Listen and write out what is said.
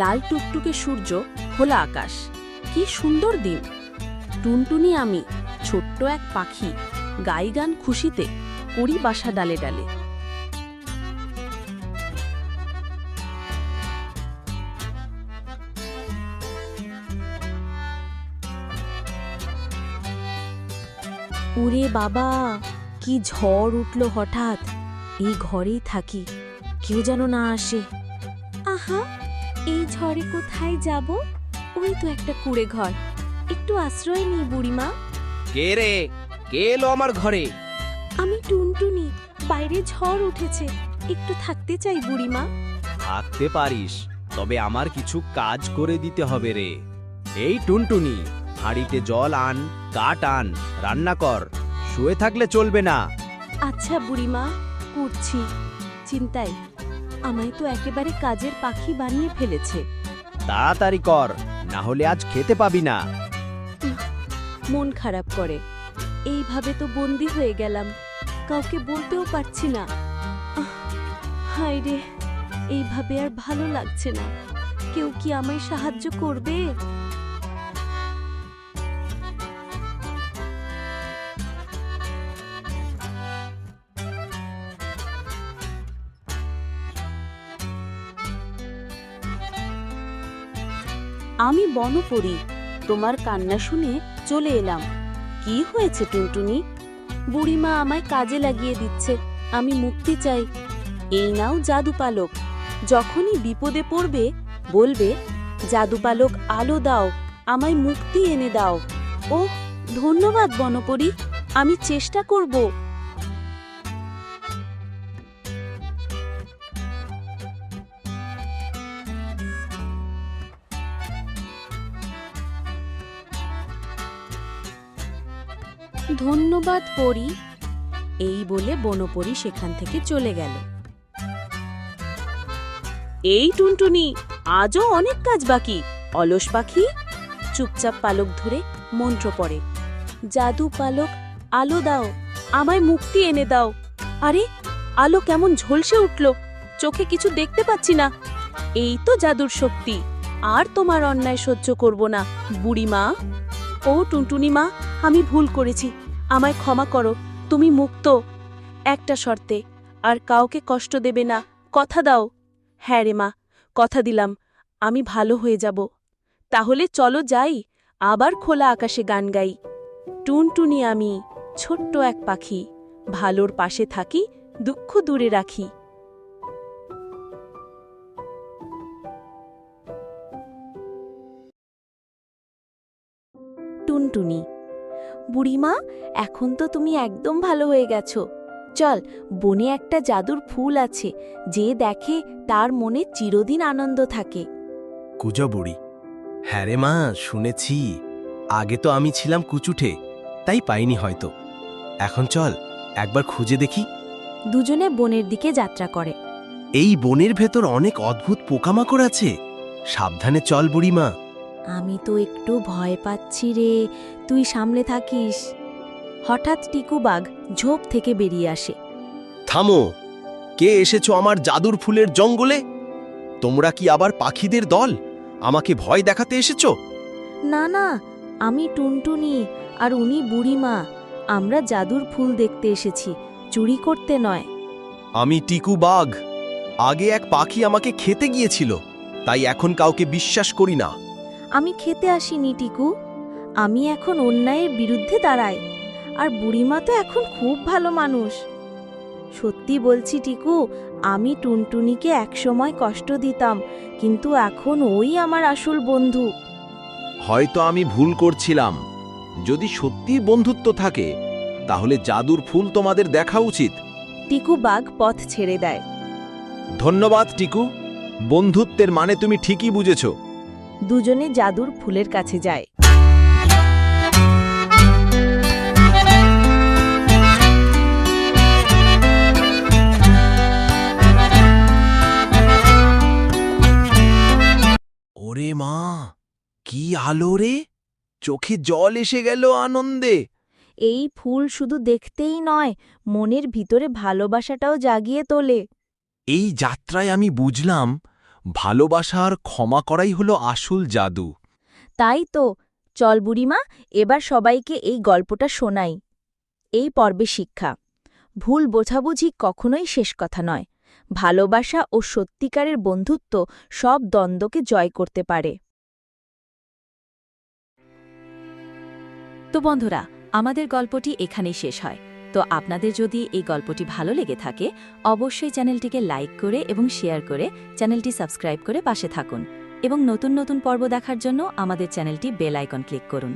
লাল টুকটুকে সূর্য, খোলা আকাশ, কি সুন্দর দিন। টুনটুনি আমি, ছোট্ট এক পাখি, গাই গান খুশিতে, করি বাসা ডালে ডালে। ওরে বাবা, কি ঝড় উঠল হঠাৎ! এই ঘরেই থাকি, কেউ যেন না আসে। আহা, এই ঝড়ে কোথায় যাব? ওই তো একটা কুঁড়ে ঘর, একটু আশ্রয় নিই বুড়িমা। কে রে? কে এলো আমার ঘরে? আমি টুনটুনি, বাইরে ঝড় উঠেছে, একটু থাকতে চাই বুড়িমা। থাকতে পারিস, তবে আমার কিছু কাজ করে দিতে হবে রে। এই টুনটুনি, হাঁড়িতে জল আন, কাঠ আন, রান্না কর। শুয়ে থাকলে চলবে না। আচ্ছা বুড়িমা, করছি। চিন্তাই, আমায় তো একেবারে কাজের পাখি বানিয়ে ফেলেছে। তাড়াতাড়ি কর, না হলে আজ খেতে পাবি না। মন খারাপ করে, এইভাবে তো বন্দি হয়ে গেলাম, কাউকে বলতেও পারছি না। হায় রে, এইভাবে আর ভালো লাগছে না। কেউ কি আমায় সাহায্য করবে? আমি বনপরী, তোমার কান্না শুনে চলে এলাম। কি হয়েছে টুনটুনি? বুড়িমা আমায় কাজে লাগিয়ে দিচ্ছে, আমি মুক্তি চাই। এই নাও জাদু পালক, যখনই বিপদে পড়বে বলবে, জাদু পালক আলো দাও, আমায় মুক্তি এনে দাও। ওহ, ধন্যবাদ বনপরী, আমি চেষ্টা করব। ধন্যবাদ পরী। এই বলে বনপরী সেখান থেকে চলে গেল। এই টুনটুনি, আজও অনেক কাজ বাকি। অলস পাখি, চুপচাপ পালক ধরে মন্ত্র পড়ে, জাদু পালক আলো দাও, আমায় মুক্তি এনে দাও। আরে, আলো কেমন ঝলসে উঠল, চোখে কিছু দেখতে পাচ্ছি না। এই তো জাদুর শক্তি, আর তোমার অন্যায় সহ্য করব না বুড়িমা। ও টুনটুনি মা, আমি ভুল করেছি, আমায় ক্ষমা করো, তুমি মুক্ত। একটা শর্তে, আর কাউকে কষ্ট দেবে না, কথা দাও। হ্যাঁ রে মা, কথা দিলাম, আমি ভালো হয়ে যাব। তাহলে চলো যাই, আবার খোলা আকাশে গান গাই। টুনটুনি আমি, ছোট্ট এক পাখি, ভালোর পাশে থাকি, দুঃখ দূরে রাখি। টুনটুনি, বুড়িমা, এখন তো তুমি একদম ভালো হয়ে গেছো। চল, বনে একটা জাদুর ফুল আছে, যে দেখে তার মনে চিরদিন আনন্দ থাকে। কুজো বুড়ি, হ্যাঁ রে মা, শুনেছি। আগে তো আমি ছিলাম কুচুঠে, তাই পাইনি হয়তো। এখন চল, একবার খুঁজে দেখি। দুজনে বনের দিকে যাত্রা করে। এই বনের ভেতর অনেক অদ্ভুত পোকামাকড় আছে, সাবধানে চল বুড়িমা। আমি তো একটু ভয় পাচ্ছি রে, তুই সামলে থাকিস। হঠাৎ টিকু বাঘ ঝোপ থেকে বেরিয়ে আসে। থামো, কে এসেছো আমার জাদুর ফুলের জঙ্গলে? তোমরা কি আবার পাখিদের দল? আমাকে ভয় দেখাতে এসেছো? না না, আমি টুনটুনি, আর উনি বুড়িমা। আমরা জাদুর ফুল দেখতে এসেছি, চুরি করতে নয়। আমি টিকু বাঘ। আগে এক পাখি আমাকে খেতে গিয়েছিল, তাই এখন কাউকে বিশ্বাস করি না। আমি খেতে আসিনি টিকু, আমি এখন অন্যায়ের বিরুদ্ধে দাঁড়াই। আর বুড়িমা তো এখন খুব ভালো মানুষ। সত্যি বলছি টিকু, আমি টুনটুনিকে একসময় কষ্ট দিতাম, কিন্তু এখন ওই আমার আসল বন্ধু। হয়তো আমি ভুল করছিলাম। যদি সত্যি বন্ধুত্ব থাকে, তাহলে জাদুর ফুল তোমাদের দেখা উচিত। টিকু বাঘ পথ ছেড়ে দেয়। ধন্যবাদ টিকু, বন্ধুত্বের মানে তুমি ঠিকই বুঝেছ। দুজনে জাদুর ফুলের কাছে যায়। ওরে মা, কি আলো রে! চোখে জল এসে গেল আনন্দে। এই ফুল শুধু দেখতেই নয়, মনের ভিতরে ভালোবাসাটাও জাগিয়ে তোলে। এই যাত্রায় আমি বুঝলাম, ভালোবাসা আর ক্ষমা করাই হলো আসল জাদু। তাই তো, চল বুড়িমা, এবার সবাইকে এই গল্পটা শোনাই। এই পর্বে শিক্ষা: ভুল বোঝাবুঝি কখনোই শেষ কথা নয়। ভালোবাসা ও সত্যিকারের বন্ধুত্ব সব দ্বন্দ্বকে জয় করতে পারে। তো বন্ধুরা, আমাদের গল্পটি এখানেই শেষ হয়। তো আপনাদের যদি এই গল্পটি ভালো লেগে থাকে, অবশ্যই চ্যানেলটিকে লাইক করে এবং শেয়ার করে চ্যানেলটি সাবস্ক্রাইব করে পাশে থাকুন এবং নতুন নতুন পর্ব দেখার জন্য আমাদের চ্যানেলটি বেল আইকন ক্লিক করুন।